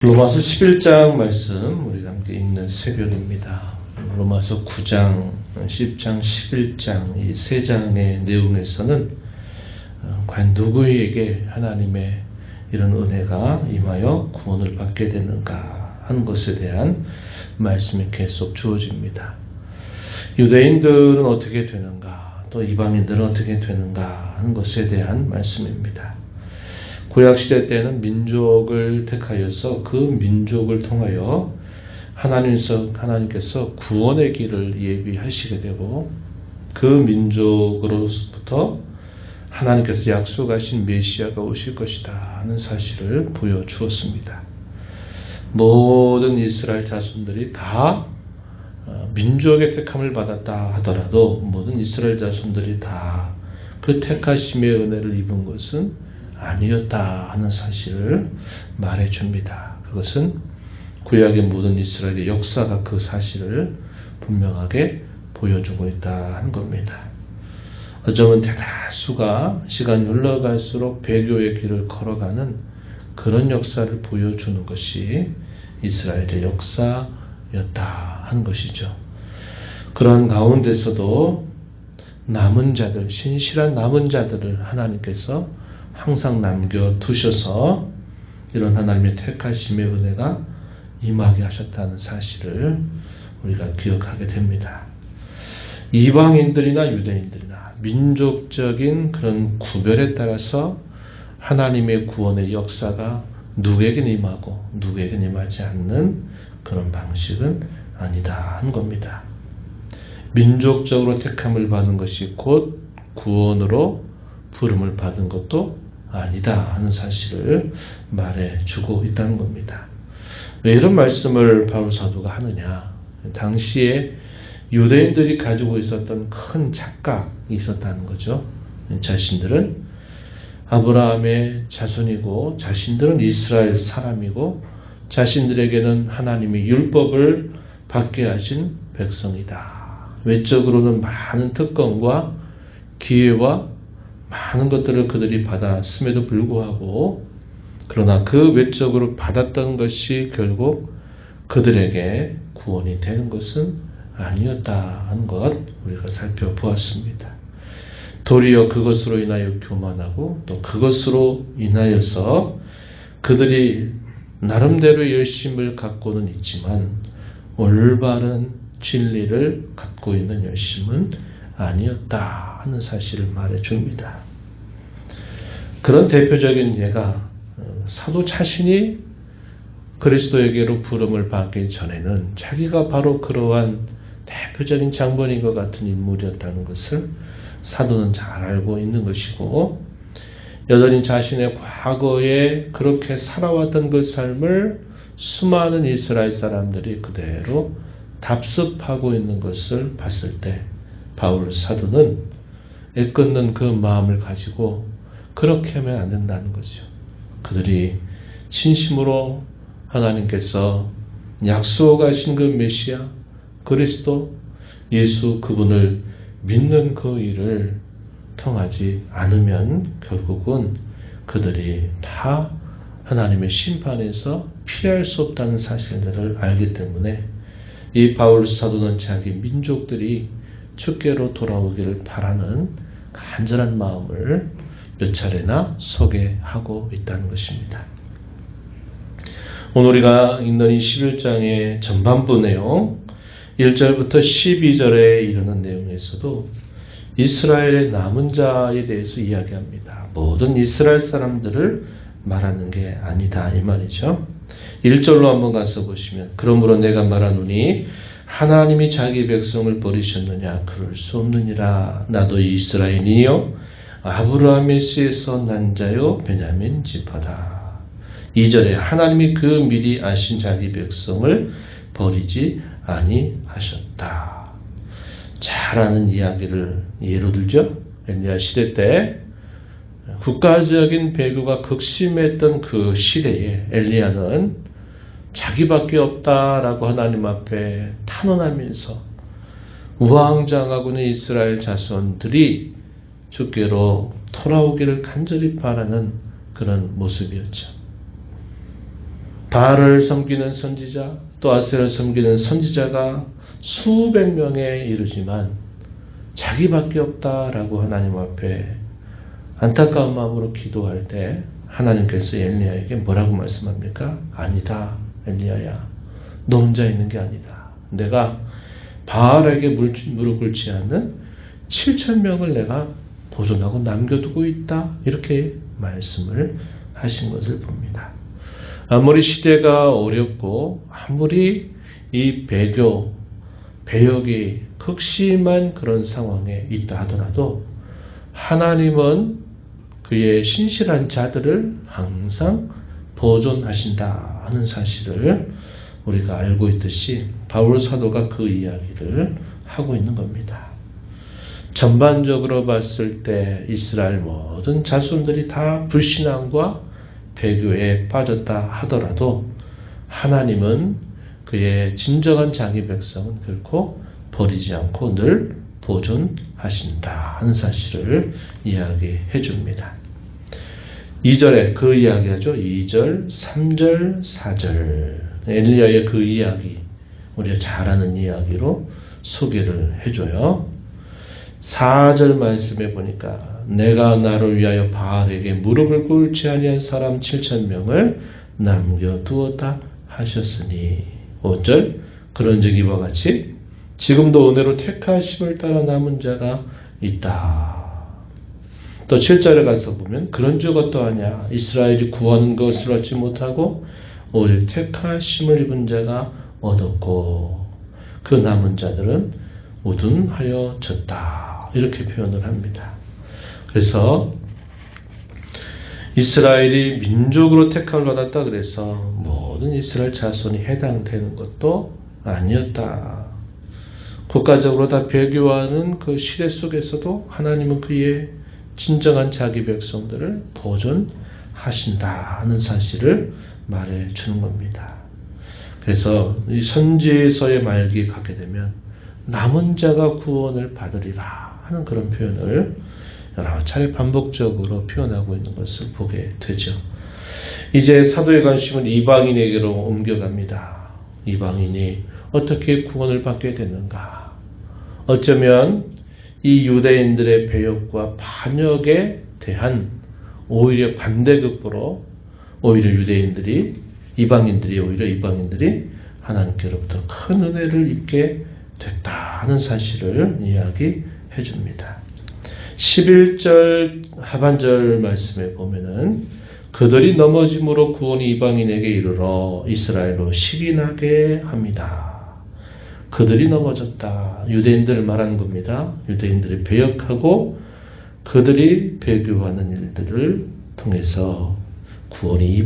로마서 11장 말씀 우리가 함께 읽는 새벽입니다. 로마서 9장, 10장, 11장 이 세 장의 내용에서는 과연 누구에게 하나님의 이런 은혜가 임하여 구원을 받게 되는가 하는 것에 대한 말씀이 계속 주어집니다. 유대인들은 어떻게 되는가, 또 이방인들은 어떻게 되는가 하는 것에 대한 말씀입니다. 구약시대 때는 민족을 택하여서 그 민족을 통하여 하나님께서 구원의 길을 예비하시게 되고, 그 민족으로부터 하나님께서 약속하신 메시아가 오실 것이다 하는 사실을 보여주었습니다. 모든 이스라엘 자손들이 다 민족의 택함을 받았다 하더라도 모든 이스라엘 자손들이 다 그 택하심의 은혜를 입은 것은 아니었다 하는 사실을 말해줍니다. 그것은 구약의 모든 이스라엘의 역사가 그 사실을 분명하게 보여주고 있다 하는 겁니다. 어쩌면 대다수가 시간이 흘러갈수록 배교의 길을 걸어가는 그런 역사를 보여주는 것이 이스라엘의 역사였다 하는 것이죠. 그런 가운데서도 남은 자들, 신실한 남은 자들을 하나님께서 항상 남겨두셔서 이런 하나님의 택하심의 은혜가 임하게 하셨다는 사실을 우리가 기억하게 됩니다. 이방인들이나 유대인들이나 민족적인 그런 구별에 따라서 하나님의 구원의 역사가 누구에겐 임하고 누구에겐 임하지 않는 그런 방식은 아니다 하는 겁니다. 민족적으로 택함을 받은 것이 곧 구원으로 부름을 받은 것도 아니다 하는 사실을 말해주고 있다는 겁니다. 왜 이런 말씀을 바울 사도가 하느냐? 당시에 유대인들이 가지고 있었던 큰 착각이 있었다는 거죠. 자신들은 아브라함의 자손이고 자신들은 이스라엘 사람이고 자신들에게는 하나님의 율법을 받게 하신 백성이다. 외적으로는 많은 특권과 기회와 많은 것들을 그들이 받았음에도 불구하고, 그러나 그 외적으로 받았던 것이 결국 그들에게 구원이 되는 것은 아니었다 하는 것 우리가 살펴보았습니다. 도리어 그것으로 인하여 교만하고 또 그것으로 인하여서 그들이 나름대로 열심을 갖고는 있지만 올바른 진리를 갖고 있는 열심은 아니었다 하는 사실을 말해줍니다. 그런 대표적인 예가 사도 자신이 그리스도에게로 부름을 받기 전에는 자기가 바로 그러한 대표적인 장본인과 같은 인물이었다는 것을 사도는 잘 알고 있는 것이고, 여전히 자신의 과거에 그렇게 살아왔던 그 삶을 수많은 이스라엘 사람들이 그대로 답습하고 있는 것을 봤을 때 바울 사도는 애끓는 그 마음을 가지고 그렇게 하면 안 된다는 거죠. 그들이 진심으로 하나님께서 약속하신 그 메시아 그리스도 예수 그분을 믿는 그 일을 통하지 않으면 결국은 그들이 다 하나님의 심판에서 피할 수 없다는 사실들을 알기 때문에 이 바울 사도는 자기 민족들이 주께로 돌아오기를 바라는 간절한 마음을 몇 차례나 소개하고 있다는 것입니다. 오늘 우리가 읽는 이 11장의 전반부 내용 1절부터 12절에 이르는 내용에서도 이스라엘의 남은 자에 대해서 이야기합니다. 모든 이스라엘 사람들을 말하는 게 아니다 이 말이죠. 1절로 한번 가서 보시면, 그러므로 내가 말하노니 하나님이 자기 백성을 버리셨느냐? 그럴 수 없느니라. 나도 이스라엘이요 아브라함의 씨에서 난 자요 베냐민 지파다. 2절에 하나님이 그 미리 아신 자기 백성을 버리지 아니하셨다. 잘 아는 이야기를 예로 들죠. 엘리야 시대 때 국가적인 배교가 극심했던 그 시대에 엘리야는 자기밖에 없다라고 하나님 앞에 탄원하면서 우왕좌왕하고는 이스라엘 자손들이 주께로 돌아오기를 간절히 바라는 그런 모습이었죠. 바알을 섬기는 선지자, 또 아세라를 섬기는 선지자가 수백 명에 이르지만 자기밖에 없다라고 하나님 앞에 안타까운 마음으로 기도할 때 하나님께서 엘리야에게 뭐라고 말씀합니까? 아니다, 엘리야야, 너 혼자 있는 게 아니다. 내가 바알에게 무릎 꿇지 않는 7,000명을 내가 보존하고 남겨두고 있다. 이렇게 말씀을 하신 것을 봅니다. 아무리 시대가 어렵고 아무리 이 배역이 극심한 그런 상황에 있다 하더라도 하나님은 그의 신실한 자들을 항상 보존하신다 하는 사실을 우리가 알고 있듯이 바울 사도가 그 이야기를 하고 있는 겁니다. 전반적으로 봤을 때 이스라엘 모든 자손들이 다 불신앙과 배교에 빠졌다 하더라도 하나님은 그의 진정한 자기 백성은 결코 버리지 않고 늘 보존하신다 하는 사실을 이야기해 줍니다. 2절에 그 이야기하죠. 2절, 3절, 4절 엘리야의 그 이야기, 우리가 잘 아는 이야기로 소개를 해줘요. 4절 말씀에 보니까 내가 나를 위하여 바알에게 무릎을 꿇지 아니한 사람 7,000명을 남겨두었다 하셨으니 5절 그런즉 이와 같이 지금도 은혜로 택하심을 따라 남은 자가 있다. 또 7절에 가서 보면 그런즉 어떠하냐 이스라엘이 구하는 것을 얻지 못하고 오직 택하심을 입은 자가 얻었고 그 남은 자들은 우둔하여 졌다. 이렇게 표현을 합니다. 그래서 이스라엘이 민족으로 택함을 받았다 그래서 모든 이스라엘 자손이 해당되는 것도 아니었다. 국가적으로 다 배교하는 그 시대 속에서도 하나님은 그의 진정한 자기 백성들을 보존하신다 하는 사실을 말해 주는 겁니다. 그래서 이 선지서의 말기에 가게 되면 남은 자가 구원을 받으리라 하는 그런 표현을 여러 차례 반복적으로 표현하고 있는 것을 보게 되죠. 이제 사도의 관심은 이방인에게로 옮겨갑니다. 이방인이 어떻게 구원을 받게 되는가? 어쩌면 이 유대인들의 배역과 반역에 대한 오히려 반대급부로 오히려 이방인들이 하나님께로부터 큰 은혜를 입게 됐다는 사실을 이야기해 줍니다. 11절 하반절 말씀에 보면은 그들이 넘어짐으로 구원이 이방인에게 이르러 이스라엘로 시기나게 합니다. 그들이 넘어졌다. 유대인들을 말하는 겁니다. 유대인들이 배역하고 그들이 배교하는 일들을 통해서 구원이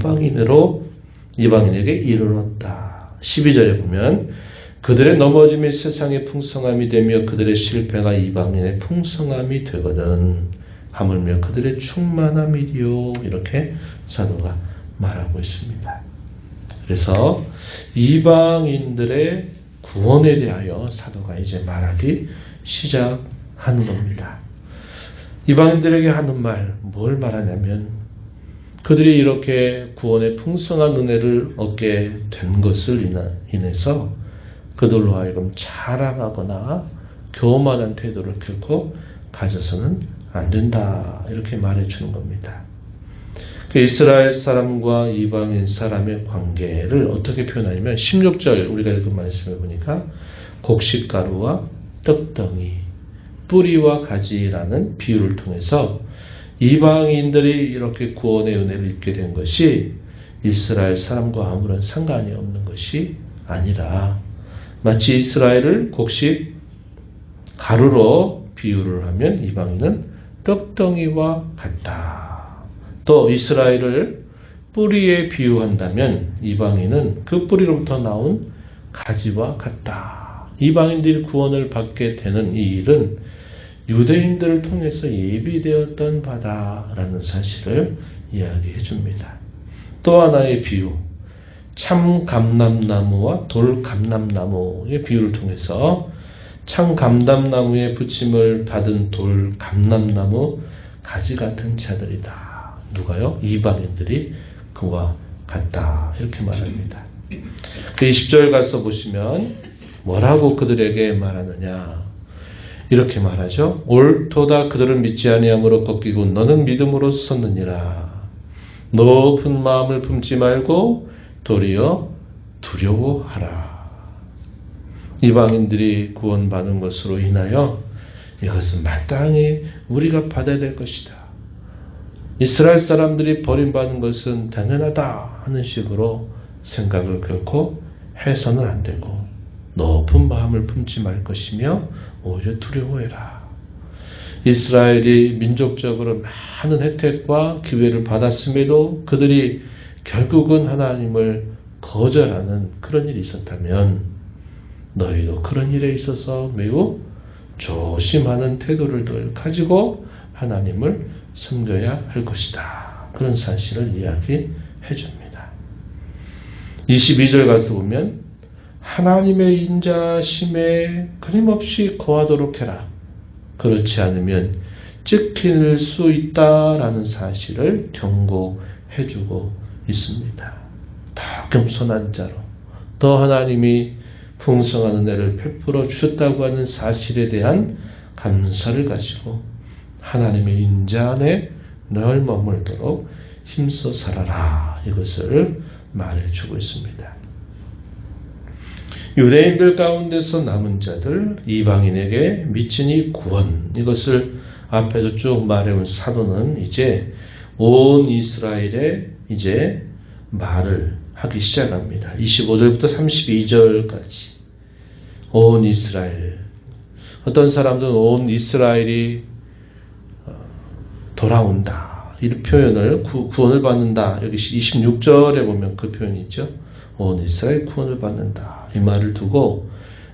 이방인에게 이르렀다. 12절에 보면 그들의 넘어짐이 세상의 풍성함이 되며 그들의 실패가 이방인의 풍성함이 되거든 하물며 그들의 충만함이디요. 이렇게 사도가 말하고 있습니다. 그래서 이방인들의 구원에 대하여 사도가 이제 말하기 시작하는 겁니다. 이방인들에게 하는 말, 뭘 말하냐면 그들이 이렇게 구원의 풍성한 은혜를 얻게 된 것을 인해서 그들로 하여금 자랑하거나 교만한 태도를 결코 가져서는 안 된다. 이렇게 말해주는 겁니다. 그 이스라엘 사람과 이방인 사람의 관계를 어떻게 표현하냐면 16절 우리가 읽은 말씀을 보니까 곡식가루와 떡덩이, 뿌리와 가지라는 비유를 통해서 이방인들이 이렇게 구원의 은혜를 입게 된 것이 이스라엘 사람과 아무런 상관이 없는 것이 아니라 마치 이스라엘을 곡식 가루로 비유를 하면 이방인은 떡덩이와 같다. 또 이스라엘을 뿌리에 비유한다면 이방인은 그 뿌리로부터 나온 가지와 같다. 이방인들이 구원을 받게 되는 이 일은 유대인들을 통해서 예비되었던 바다라는 사실을 이야기해 줍니다. 또 하나의 비유, 참감람나무와 돌감람나무의 비유를 통해서 참감람나무의 부침을 받은 돌감람나무 가지 같은 자들이다. 누가요? 이방인들이 그와 같다. 이렇게 말합니다. 그 20절 가서 보시면 뭐라고 그들에게 말하느냐. 이렇게 말하죠. 옳도다 그들은 믿지 아니함으로 꺾이고 너는 믿음으로 섰느니라. 높은 마음을 품지 말고 도리어 두려워하라. 이방인들이 구원받은 것으로 인하여 이것은 마땅히 우리가 받아야 될 것이다. 이스라엘 사람들이 버림받은 것은 당연하다 하는 식으로 생각을 결코 해서는 안 되고 높은 마음을 품지 말 것이며 오히려 두려워해라. 이스라엘이 민족적으로 많은 혜택과 기회를 받았음에도 그들이 결국은 하나님을 거절하는 그런 일이 있었다면 너희도 그런 일에 있어서 매우 조심하는 태도를 늘 가지고 하나님을 섬겨야 할 것이다. 그런 사실을 이야기해 줍니다. 22절 가서 보면 하나님의 인자심에 끊임없이 거하도록 해라. 그렇지 않으면 찍힐 수 있다라는 사실을 경고해 주고 있습니다. 더 겸손한 자로 더 하나님이 풍성한 은혜를 베풀어 주셨다고 하는 사실에 대한 감사를 가지고 하나님의 인자 안에 늘 머물도록 힘써 살아라. 이것을 말해주고 있습니다. 유대인들 가운데서 남은 자들, 이방인에게 미친 이 구원, 이것을 앞에서 쭉 말해온 사도는 이제 온 이스라엘에 이제 말을 하기 시작합니다. 25절부터 32절까지 온 이스라엘. 어떤 사람들은 온 이스라엘이 돌아온다. 이 표현을 구원을 받는다. 여기 26절에 보면 그 표현이 있죠. 온 이스라엘 구원을 받는다. 이 말을 두고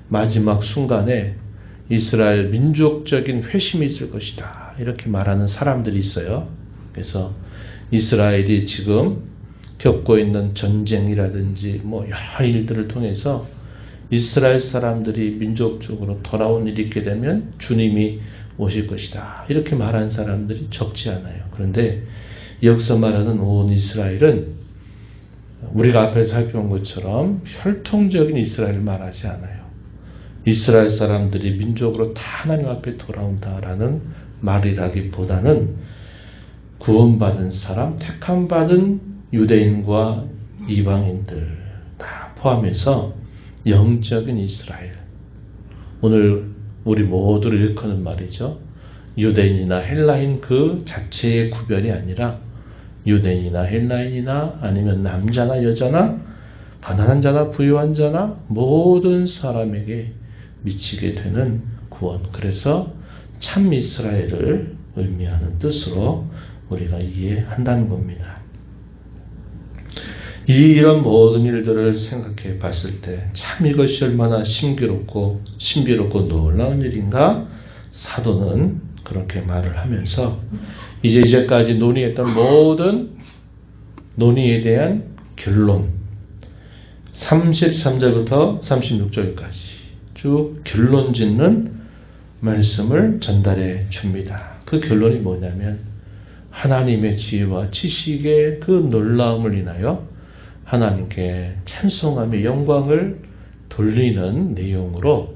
마지막 순간에 이스라엘 민족적인 회심이 있을 것이다. 이렇게 말하는 사람들이 있어요. 그래서 이스라엘이 지금 겪고 있는 전쟁이라든지 여러 일들을 통해서 이스라엘 사람들이 민족적으로 돌아온 일이 있게 되면 주님이 오실 것이다. 이렇게 말하는 사람들이 적지 않아요. 그런데 여기서 말하는 온 이스라엘은 우리가 앞에서 살펴본 것처럼 혈통적인 이스라엘을 말하지 않아요. 이스라엘 사람들이 민족으로 다 하나님 앞에 돌아온다라는 말이라기보다는 구원받은 사람, 택함받은 유대인과 이방인들 다 포함해서 영적인 이스라엘. 오늘 우리 모두를 일컫는 말이죠. 유대인이나 헬라인 그 자체의 구별이 아니라 유대인이나 헬라인이나 아니면 남자나 여자나 가난한 자나 부유한 자나 모든 사람에게 미치게 되는 구원. 그래서 참 이스라엘을 의미하는 뜻으로 우리가 이해한다는 겁니다. 이런 모든 일들을 생각해 봤을 때 참 이것이 얼마나 신비롭고 놀라운 일인가 사도는 그렇게 말을 하면서 이제까지 논의했던 모든 논의에 대한 결론 33절부터 36절까지 쭉 결론 짓는 말씀을 전달해 줍니다. 그 결론이 뭐냐면 하나님의 지혜와 지식의 그 놀라움을 인하여 하나님께 찬송하며 영광을 돌리는 내용으로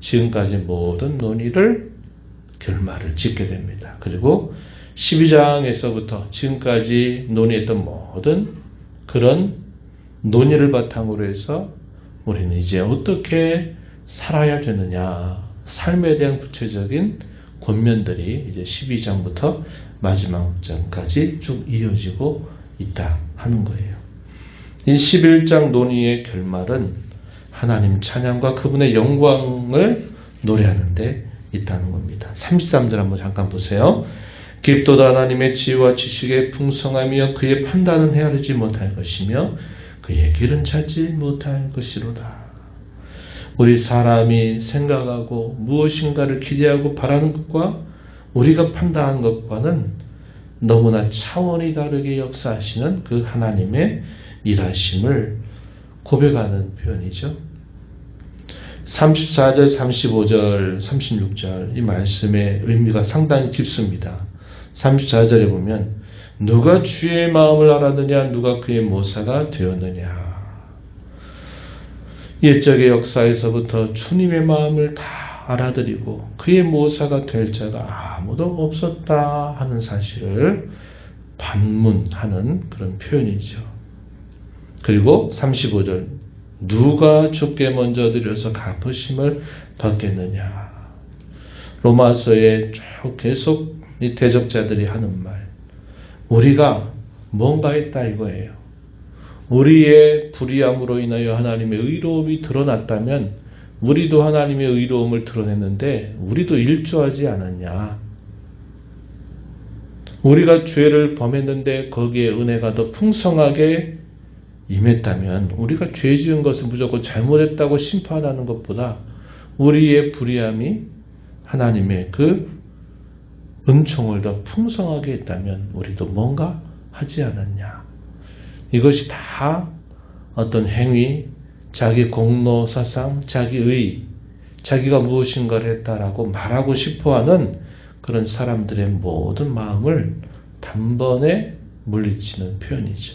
지금까지 모든 논의를 결말을 짓게 됩니다. 그리고 12장에서부터 지금까지 논의했던 모든 그런 논의를 바탕으로 해서 우리는 이제 어떻게 살아야 되느냐, 삶에 대한 구체적인 권면들이 이제 12장부터 마지막 장까지 쭉 이어지고 있다 하는 거예요. 이 11장 논의의 결말은 하나님 찬양과 그분의 영광을 노래하는 데 있다는 겁니다. 33절 한번 잠깐 보세요. 깊도다 하나님의 지혜와 지식의 풍성하며 그의 판단은 헤아리지 못할 것이며 그의 길은 찾지 못할 것이로다. 우리 사람이 생각하고 무엇인가를 기대하고 바라는 것과 우리가 판단하는 것과는 너무나 차원이 다르게 역사하시는 그 하나님의 일하심을 고백하는 표현이죠. 34절, 35절, 36절 이 말씀의 의미가 상당히 깊습니다. 34절에 보면 누가 주의 마음을 알았느냐? 누가 그의 모사가 되었느냐? 옛적의 역사에서부터 주님의 마음을 다 알아들이고 그의 모사가 될 자가 아무도 없었다 하는 사실을 반문하는 그런 표현이죠. 그리고 35절 누가 주께 먼저 드려서 갚으심을 받겠느냐. 로마서에 쭉 계속 이 대적자들이 하는 말, 우리가 뭔가 했다 이거예요. 우리의 불의함으로 인하여 하나님의 의로움이 드러났다면 우리도 하나님의 의로움을 드러냈는데 우리도 일조하지 않았냐. 우리가 죄를 범했는데 거기에 은혜가 더 풍성하게 임했다면 우리가 죄 지은 것을 무조건 잘못했다고 심판하는 것보다 우리의 불의함이 하나님의 그 은총을 더 풍성하게 했다면 우리도 뭔가 하지 않았냐. 이것이 다 어떤 행위, 자기 공로 사상, 자기 의, 자기가 무엇인가를 했다라고 말하고 싶어하는 그런 사람들의 모든 마음을 단번에 물리치는 표현이죠.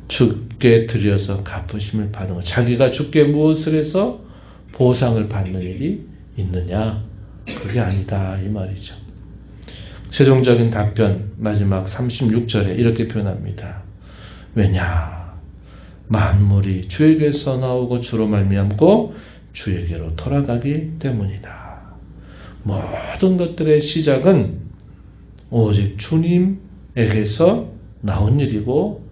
주께 드려서 갚으심을 받은 것. 자기가 주께 무엇을 해서 보상을 받는 일이 있느냐? 그게 아니다 이 말이죠. 최종적인 답변 마지막 36절에 이렇게 표현합니다. 왜냐? 만물이 주에게서 나오고 주로 말미암고 주에게로 돌아가기 때문이다. 모든 것들의 시작은 오직 주님에게서 나온 일이고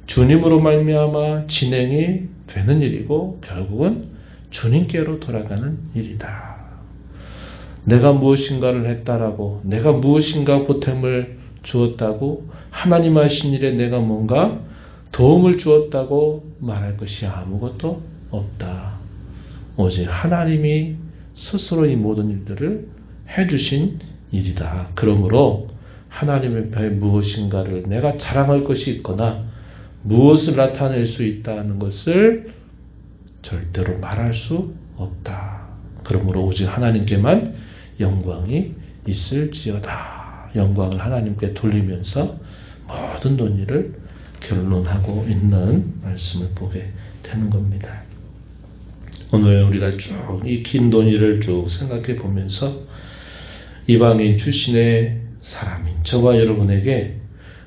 주님으로 말미암아 진행이 되는 일이고 결국은 주님께로 돌아가는 일이다. 내가 무엇인가를 했다라고, 내가 무엇인가 보탬을 주었다고, 하나님 하신 일에 내가 뭔가 도움을 주었다고 말할 것이 아무것도 없다. 오직 하나님이 스스로 이 모든 일들을 해주신 일이다. 그러므로 하나님의 앞에 무엇인가를 내가 자랑할 것이 있거나 무엇을 나타낼 수 있다는 것을 절대로 말할 수 없다. 그러므로 오직 하나님께만 영광이 있을지어다. 영광을 하나님께 돌리면서 모든 논의를 결론하고 있는 말씀을 보게 되는 겁니다. 오늘 우리가 쭉 이 긴 논의를 쭉 생각해 보면서 이방인 출신의 사람인 저와 여러분에게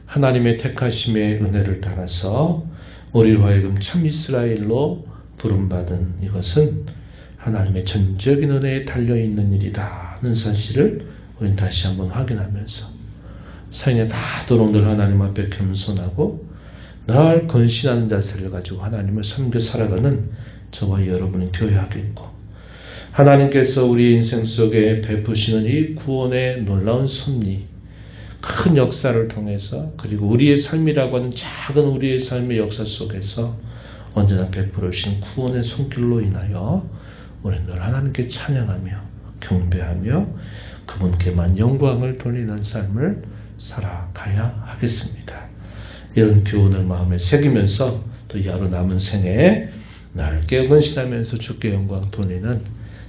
하나님의 택하심의 은혜를 따라서 우리로 하여금 참 이스라엘로 부름받은 이것은 하나님의 전적인 은혜에 달려있는 일이다 하는 사실을 우리는 다시 한번 확인하면서 삶에 다도록 늘 하나님 앞에 겸손하고 늘 건신하는 자세를 가지고 하나님을 섬겨 살아가는 저와 여러분이 되어야 하겠고, 하나님께서 우리 인생 속에 베푸시는 이 구원의 놀라운 섭리, 큰 역사를 통해서, 그리고 우리의 삶이라고 하는 작은 우리의 삶의 역사 속에서 언제나 베풀어 주신 구원의 손길로 인하여 우리는 늘 하나님께 찬양하며 경배하며 그분께만 영광을 돌리는 삶을 살아가야 하겠습니다. 이런 교훈을 마음에 새기면서 또 이 하루 남은 생에 날 깨어건신하면서 주께 영광 돌리는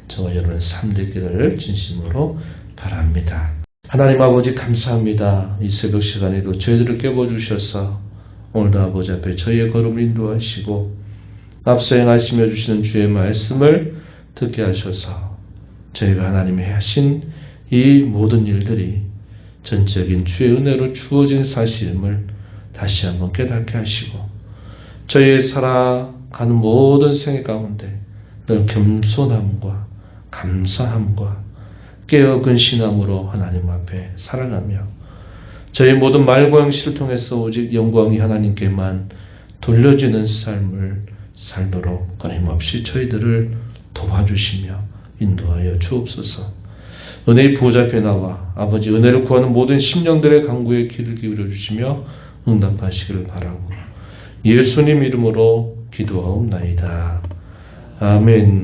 저와 여러분의 삶 되기를 진심으로 바랍니다. 하나님 아버지 감사합니다. 이 새벽 시간에도 저희들을 깨워주셔서 오늘도 아버지 앞에 저희의 걸음을 인도하시고 앞서 행하시며 주시는 주의 말씀을 듣게 하셔서 저희가 하나님이 하신 이 모든 일들이 전적인 주의 은혜로 주어진 사실임을 다시 한번 깨닫게 하시고 저희의 살아가는 모든 생애 가운데 늘 겸손함과 감사함과 깨어 근신함으로 하나님 앞에 살아가며 저희 모든 말과 행실을 통해서 오직 영광이 하나님께만 돌려지는 삶을 살도록 끊임없이 저희들을 도와주시며 인도하여 주옵소서. 은혜의 보좌 앞에 나와 아버지 은혜를 구하는 모든 심령들의 간구에 귀를 기울여 주시며 응답하시기를 바라고 예수님 이름으로 기도하옵나이다. 아멘.